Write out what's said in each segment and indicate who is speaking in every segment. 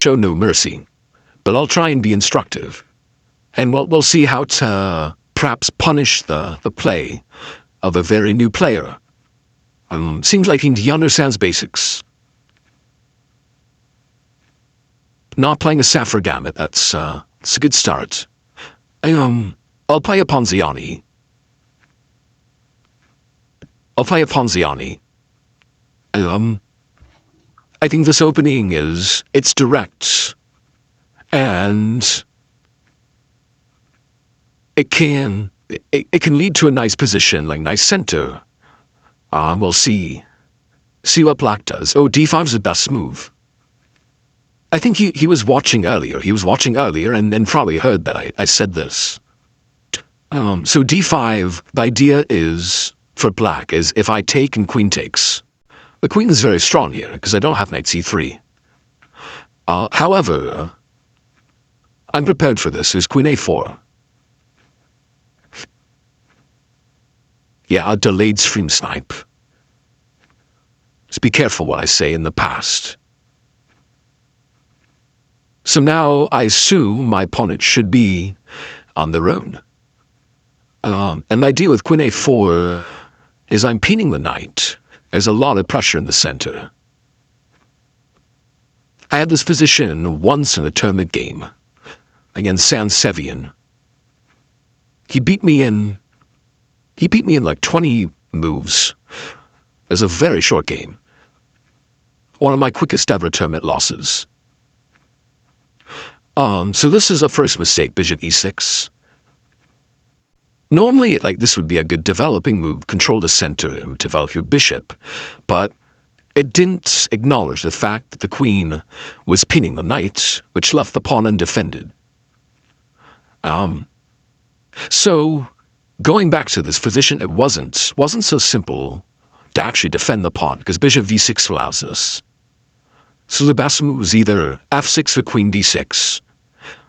Speaker 1: show no mercy, but I'll try and be instructive. And we'll see how to perhaps punish the play of a very new player. Seems like he understands basics. Not playing a Saffron Gambit, that's a good start. I'll play a Ponziani. I think this opening it's direct, and it can lead to a nice position, like nice center. We'll see what black does. Oh, d5 is the best move. I think he was watching earlier. He was watching earlier and probably heard that I said this. So d5, the idea is, for black, is if I take and queen takes. The queen is very strong here, because I don't have knight c3. However, I'm prepared for this. There's queen a4. Yeah, a delayed stream snipe. Just be careful what I say in the past. So now I assume my opponent should be on their own. And the idea with queen a4 is I'm pinning the knight. There's a lot of pressure in the center. I had this position once in a tournament game against Sansevian. He beat me in like 20 moves. It was a very short game. One of my quickest ever tournament losses. So this is a first mistake, bishop e6. Normally, this would be a good developing move, control the center, develop your bishop, but it didn't acknowledge the fact that the queen was pinning the knight, which left the pawn undefended. So, going back to this position, it wasn't so simple to actually defend the pawn, because bishop v6 allows us. So the best move is either f6 or queen d6,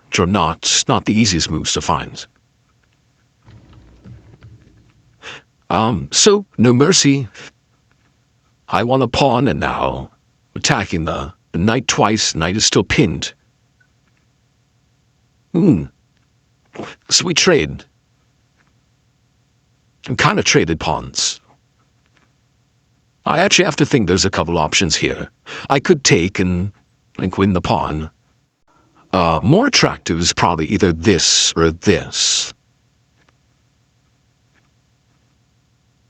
Speaker 1: which are not the easiest moves to find. So, no mercy. I won a pawn, and now attacking the knight twice. Knight is still pinned. So we trade. And kind of traded pawns. I actually have to think there's a couple options here. I could take and win the pawn. More attractive is probably either this or this.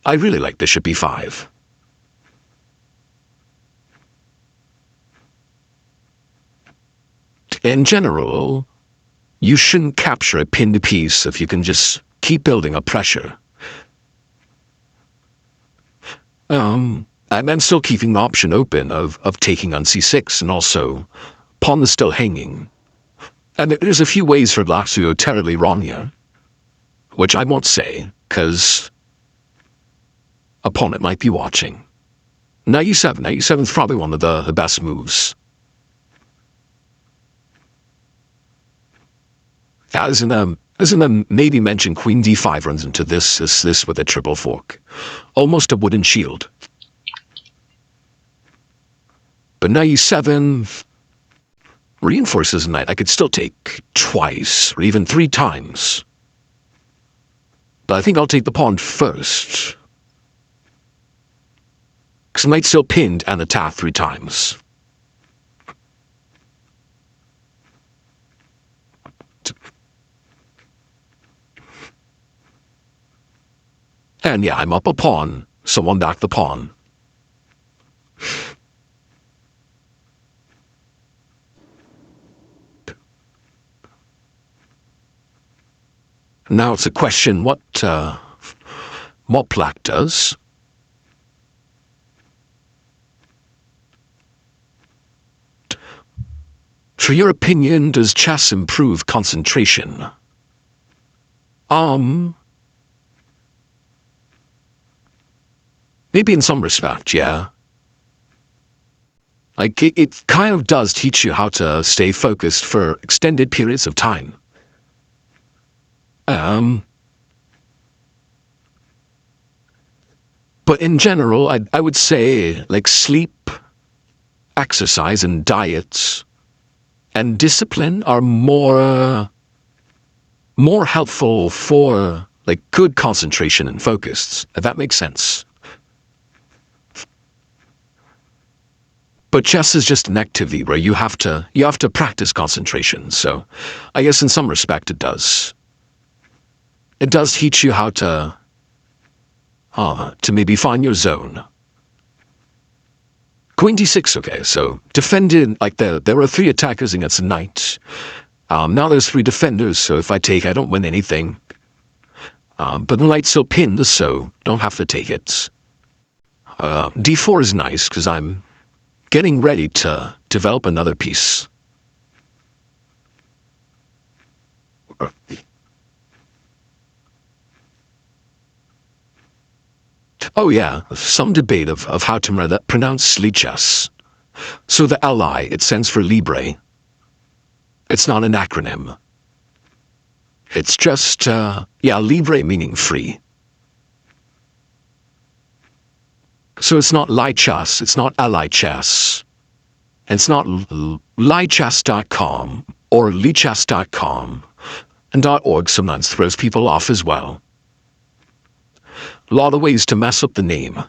Speaker 1: I really like bishop e5. In general, you shouldn't capture a pinned piece if you can just keep building up pressure. I'm still keeping the option open of taking on c6, and also pawn is still hanging. And there's a few ways for black to go terribly wrong here, which I won't say, because opponent might be watching. Knight e7. Knight e7 is probably one of the best moves. As in the maybe mentioned, queen d5 runs into this with a triple fork. Almost a wooden shield. But knight e7 reinforces knight. I could still take twice, or even 3 times. But I think I'll take the pawn first. Because knight's still pinned and attacked 3 times. And yeah, I'm up a pawn. Someone back the pawn. Now it's a question what black does. For your opinion, does chess improve concentration? Maybe in some respect, yeah. It kind of does teach you how to stay focused for extended periods of time. But in general, I would say, sleep, exercise, and diet and discipline are more helpful for like good concentration and focus, if that makes sense. But chess is just an activity where you have to practice concentration, so I guess in some respect it does. It does teach you how to maybe find your zone. Queen d6, okay, so defended, like there are 3 attackers against a knight. Now there's 3 defenders, so if I take, I don't win anything. But the knight's still pinned, so don't have to take it. d4 is nice, because I'm getting ready to develop another piece. Oh yeah, some debate of how to pronounce lichess. So the li, it stands for libre. It's not an acronym. It's just, libre meaning free. So it's not lichess, it's not alichess. It's not lichess.com or lichess.com. And .org sometimes throws people off as well. A lot of ways to mess up the name.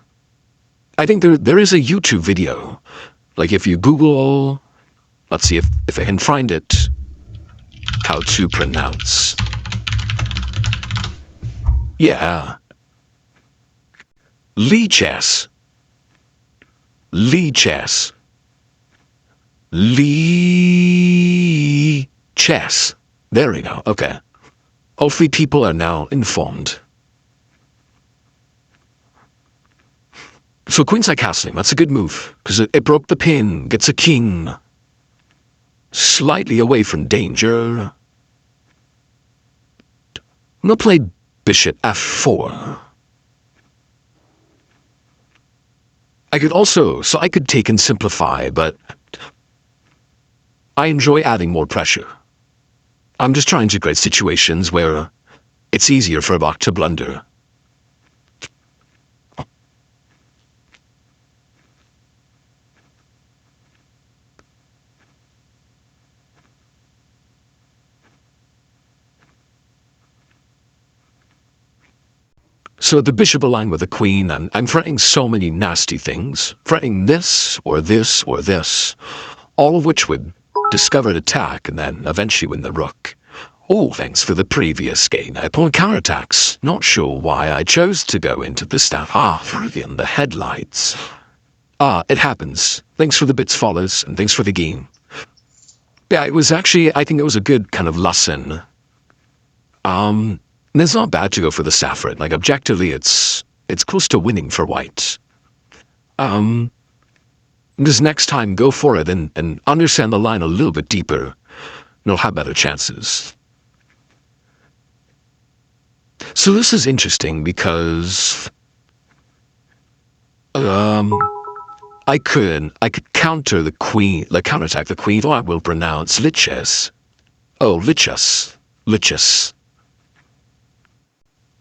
Speaker 1: I think there is a YouTube video. Like if you Google, let's see if I can find it, how to pronounce. Yeah. Lichess. Lichess. Lichess. There we go, okay. Hopefully people are now informed. So queenside castling, that's a good move, because it broke the pin, gets a king. Slightly away from danger. I'm going to play bishop f4. I could take and simplify, but I enjoy adding more pressure. I'm just trying to create situations where it's easier for a block to blunder. So the bishop aligned with the queen, and I'm threatening so many nasty things. Threatening this, or this, or this. All of which would discover attack, and then eventually win the rook. Oh, thanks for the previous game. Upon counterattacks, not sure why I chose to go into the staff. In the headlights. It happens. Thanks for the bits follows, and thanks for the game. Yeah, it was actually, I think it was a good kind of lesson. And it's not bad to go for the saffron. Like, objectively, it's close to winning for white. Just next time, go for it and understand the line a little bit deeper. And you'll have better chances. So this is interesting because I could counter the queen, counterattack the queen. Oh, I will pronounce lichess. Oh, lichess. Lichess.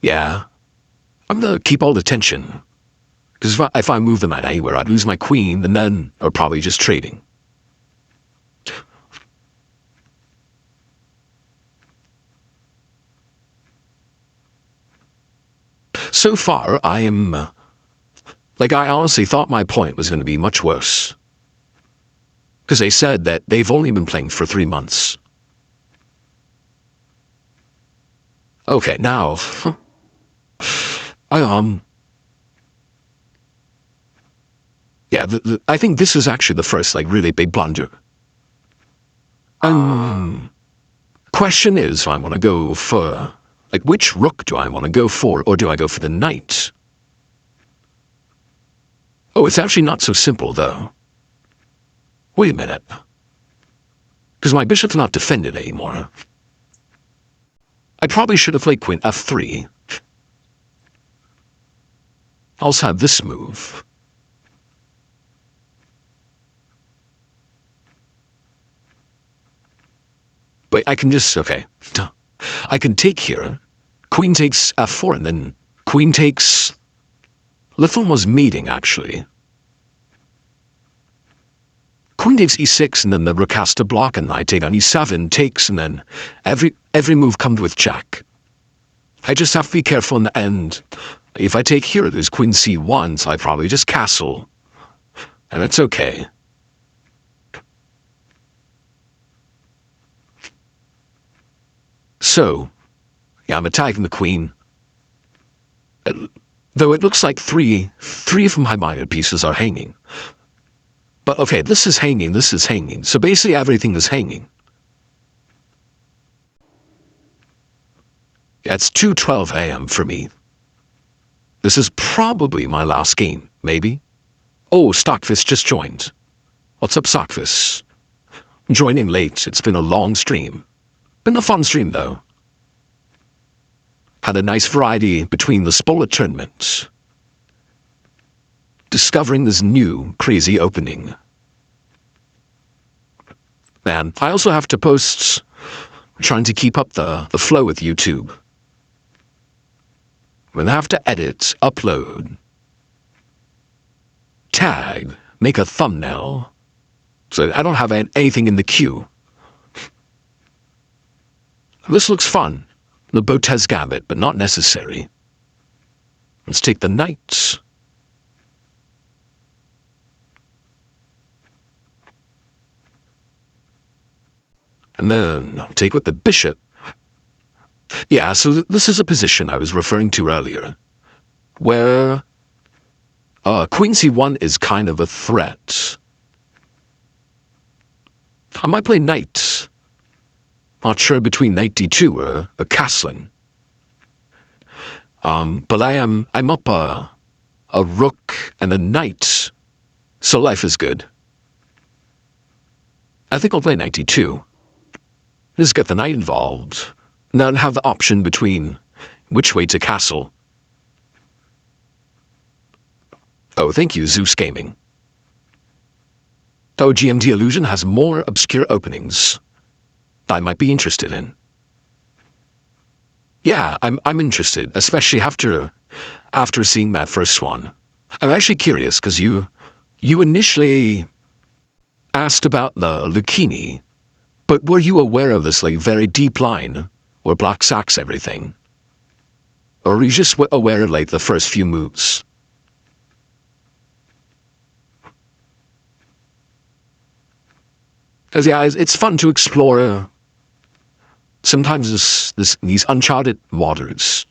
Speaker 1: Yeah. I'm gonna keep all the tension. Because if I move them out anywhere, I'd lose my queen, and then are probably just trading. So far, I am... I honestly thought my point was going to be much worse. Because they said that they've only been playing for 3 months. Okay, now... Yeah, I think this is actually the first, really big blunder. Question is, I want to go for... which rook do I want to go for, or do I go for the knight? Oh, it's actually not so simple, though. Wait a minute. Because my bishop's not defended anymore. I probably should have played queen f3. I also have this move. But I can just, okay. I can take here. Queen takes f4, and then queen takes... Little was meeting, actually. queen takes e6, and then the rook has to block, and I take on e7, takes, and then every move comes with check. I just have to be careful in the end. If I take here, there's queen c1, so I probably just castle. And it's okay. So, yeah, I'm attacking the queen. Though it looks like three of my minor pieces are hanging. But okay, this is hanging, this is hanging. So basically everything is hanging. Yeah, it's 2:12 a.m. for me. This is probably my last game, maybe? Oh, Stockfish just joined. What's up, Stockfish? Joining late, it's been a long stream. Been a fun stream, though. Had a nice variety between the spoiler tournaments. Discovering this new, crazy opening. And I also have to post, trying to keep up the flow with YouTube. When I have to edit, upload, tag, make a thumbnail. So I don't have anything in the queue. This looks fun. The Botez Gambit, but not necessary. Let's take the knight. And then take with the bishop. Yeah, so this is a position I was referring to earlier, where queen c1 is kind of a threat. I might play knight. Not sure between knight d2 or a castling. But I'm up a rook and a knight, so life is good. I think I'll play knight d2. Just get the knight involved. Now have the option between which way to castle. Oh, thank you, Zeus Gaming. Oh, GMT Illusion has more obscure openings I might be interested in. Yeah, I'm interested, especially after seeing that first one. I'm actually curious because you initially asked about the Alekhine, but were you aware of this like very deep line where black sacks everything, or were you just aware of like the first few moves? Because yeah, it's fun to explore. Sometimes these uncharted waters,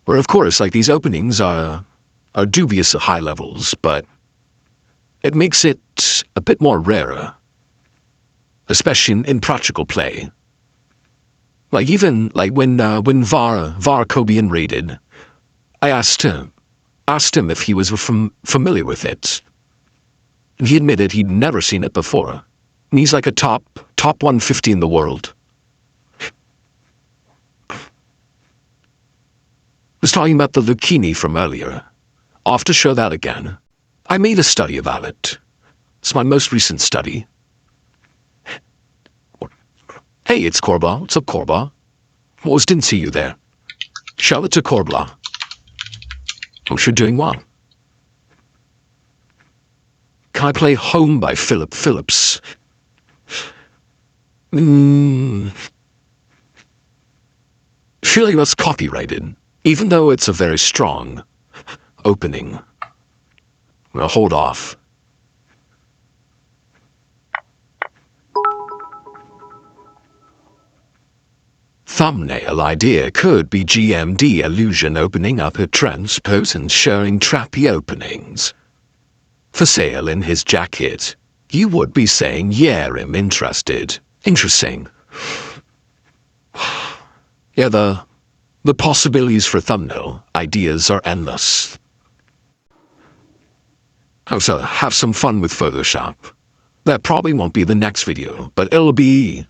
Speaker 1: where of course like these openings are dubious at high levels, but it makes it a bit more rarer, especially in practical play. Like even like when Var Kobian raided, I asked him if he was familiar with it. And he admitted he'd never seen it before. And he's like a top 150 in the world. I was talking about the Alekhine from earlier. I'll have to show that again. I made a study about it. It's my most recent study. Hey, it's Korba. What's up, Korba? Almost didn't see you there. Shout out to Korbla. Hope you're doing well. Can I play Home by Philip Phillips? Feel like that's copyrighted, even though it's a very strong opening. Well, hold off. Thumbnail idea could be GMD illusion opening up a transpose and showing trappy openings. For sale in his jacket. You would be saying, yeah, I'm interested. Interesting. Yeah, the possibilities for thumbnail ideas are endless. Oh, so have some fun with Photoshop. That probably won't be the next video, but it'll be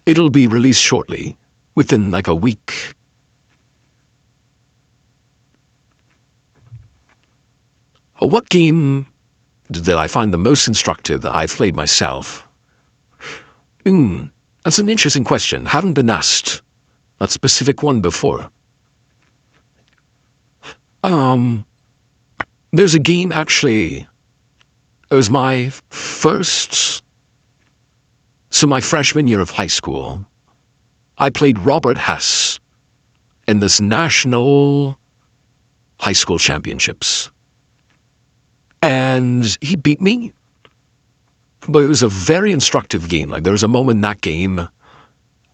Speaker 1: released shortly, within like a week. What game did I find the most instructive that I've played myself? That's an interesting question. Haven't been asked that specific one before. There's a game actually It was my first... So my freshman year of high school, I played Robert Hess in this national high school championships. And he beat me. But it was a very instructive game. Like, there was a moment in that game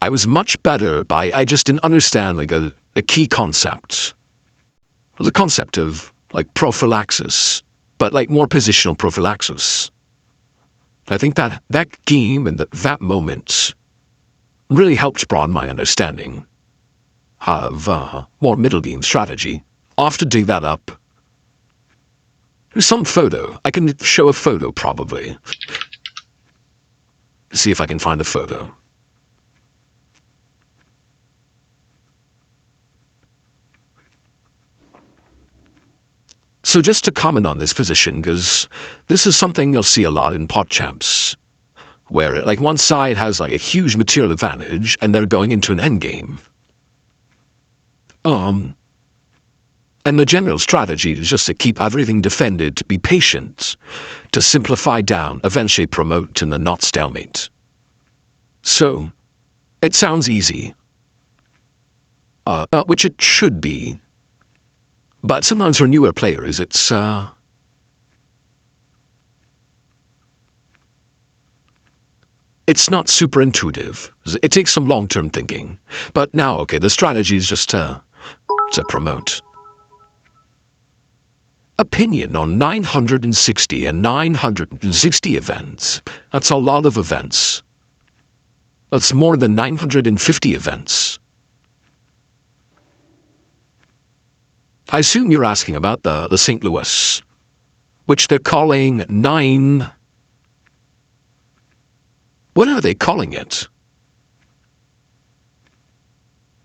Speaker 1: I was much better by, I just didn't understand, like, a key concept. It was a concept of, like, prophylaxis, but, like, more positional prophylaxis. I think that game and that moment really helped broaden my understanding of more middle game strategy. I'll have to dig that up. There's some photo. I can show a photo, probably. See if I can find the photo. So just to comment on this position, because this is something you'll see a lot in pot champs, where like one side has like a huge material advantage and they're going into an endgame. And the general strategy is just to keep everything defended, to be patient, to simplify down, eventually promote in the not stalemate. So, it sounds easy, which it should be, but sometimes for newer players it's not super intuitive. It takes some long-term thinking. But now, okay, the strategy is just to promote. Opinion on 960 and 960 events. That's a lot of events. That's more than 950 events. I assume you're asking about the St. Louis, which they're calling 9... What are they calling it?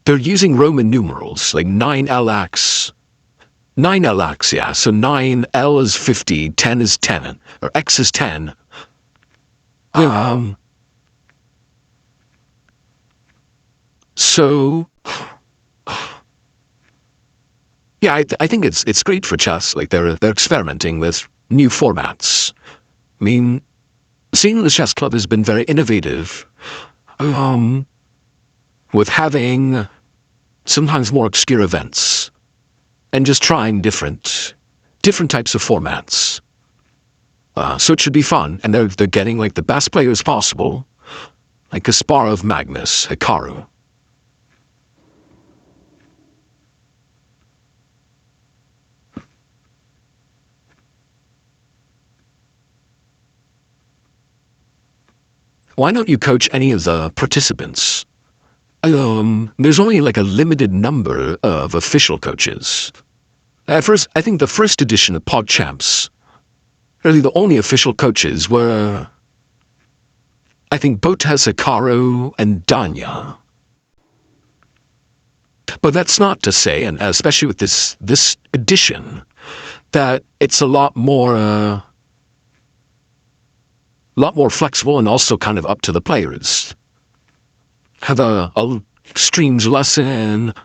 Speaker 1: They're using Roman numerals, like 9LX. 9LX, yeah, so 9L is 50, 10 is 10, or X is 10. So, yeah, I think it's great for chess. Like they're experimenting with new formats. I mean, seeing the chess club has been very innovative, with having sometimes more obscure events, and just trying different types of formats. So it should be fun, and they're getting like the best players possible, like Kasparov, Magnus, Hikaru. Why don't you coach any of the participants? There's only like a limited number of official coaches. At first, I think the first edition of Pod Champs, really the only official coaches were, I think, Botes, Hikaru, and Danya. But that's not to say, and especially with this edition, that it's a lot more flexible and also kind of up to the players. Have a streams lesson. It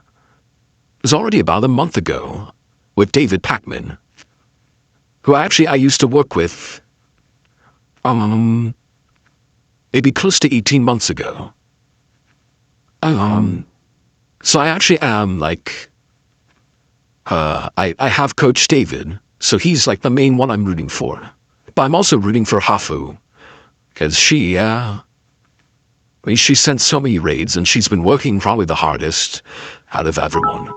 Speaker 1: was already about a month ago with David Pacman, who I used to work with maybe close to 18 months ago. So I actually am like I have Coach David, so he's like the main one I'm rooting for. But I'm also rooting for Hafu, because she sent so many raids, and she's been working probably the hardest out of everyone.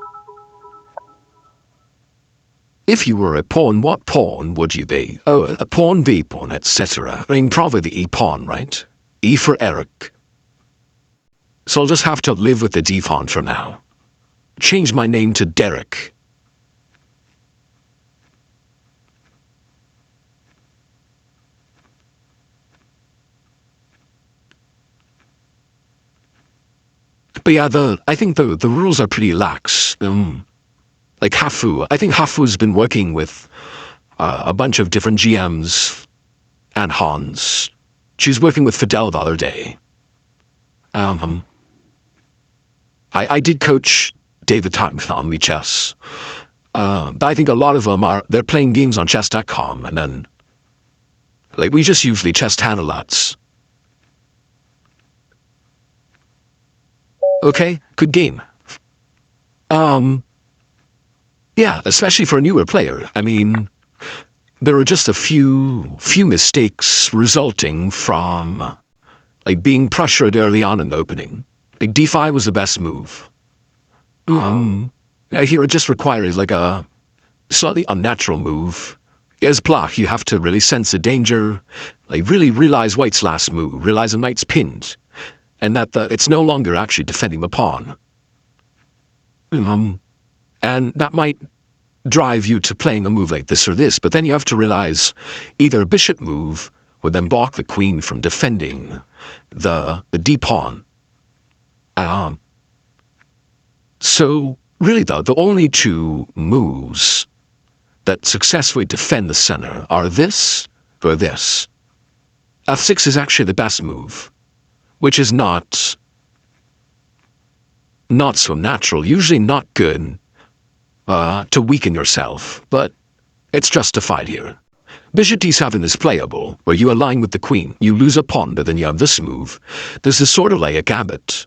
Speaker 1: If you were a pawn, what pawn would you be? Oh, a pawn, B pawn, etc. I mean, probably the E pawn, right? E for Eric. So I'll just have to live with the D pawn for now. Change my name to Derek. But yeah, I think the rules are pretty lax. Like Hafu, I think Hafu's been working with a bunch of different GMs and Hans. She's working with Fidel the other day. I did coach David on chess. But I think a lot of them they're playing games on chess.com, and then Like, we just usually chest handle lots. Okay, good game. Yeah, especially for a newer player. I mean, there are just a few mistakes resulting from, like, being pressured early on in the opening. Like, d5 was the best move. Here it just requires, like, a slightly unnatural move. As black, you have to really sense the danger, like, really realize white's last move, realize the knight's pinned, and that it's no longer actually defending the pawn. And that might drive you to playing a move like this or this, but then you have to realize either a bishop move would then block the queen from defending the d-pawn. So, really though, the only two moves that successfully defend the center are this or this. f6 is actually the best move, which is not so natural, usually not good to weaken yourself, but it's justified here. Bishop d7 is playable, where you align with the queen, you lose a pawn, but then you have this move. This is sort of like a gambit.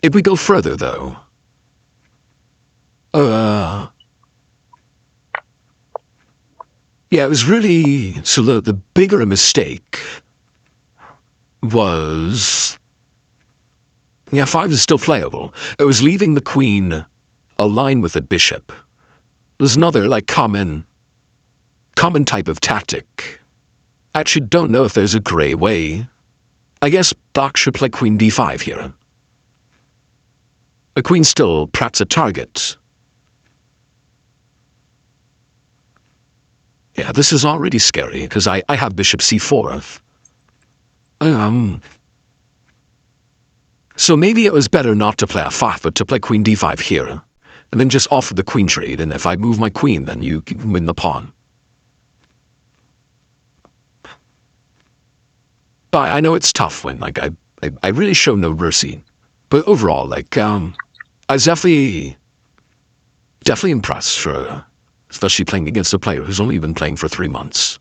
Speaker 1: If we go further, though, yeah, it was really, so the bigger a mistake was, yeah, 5 is still playable. It was leaving the queen aligned with the bishop. There's another, like, common type of tactic. I actually don't know if there's a grey way. I guess black should play queen d5 here. The queen's still perhaps a target. Yeah, this is already scary, because I have bishop c4. So maybe it was better not to play f5, but to play queen d5 here, and then just offer the queen trade, and if I move my queen, then you can win the pawn. But I know it's tough when, like, I really show no mercy. But overall, like, I was definitely impressed for, especially playing against a player who's only been playing for 3 months.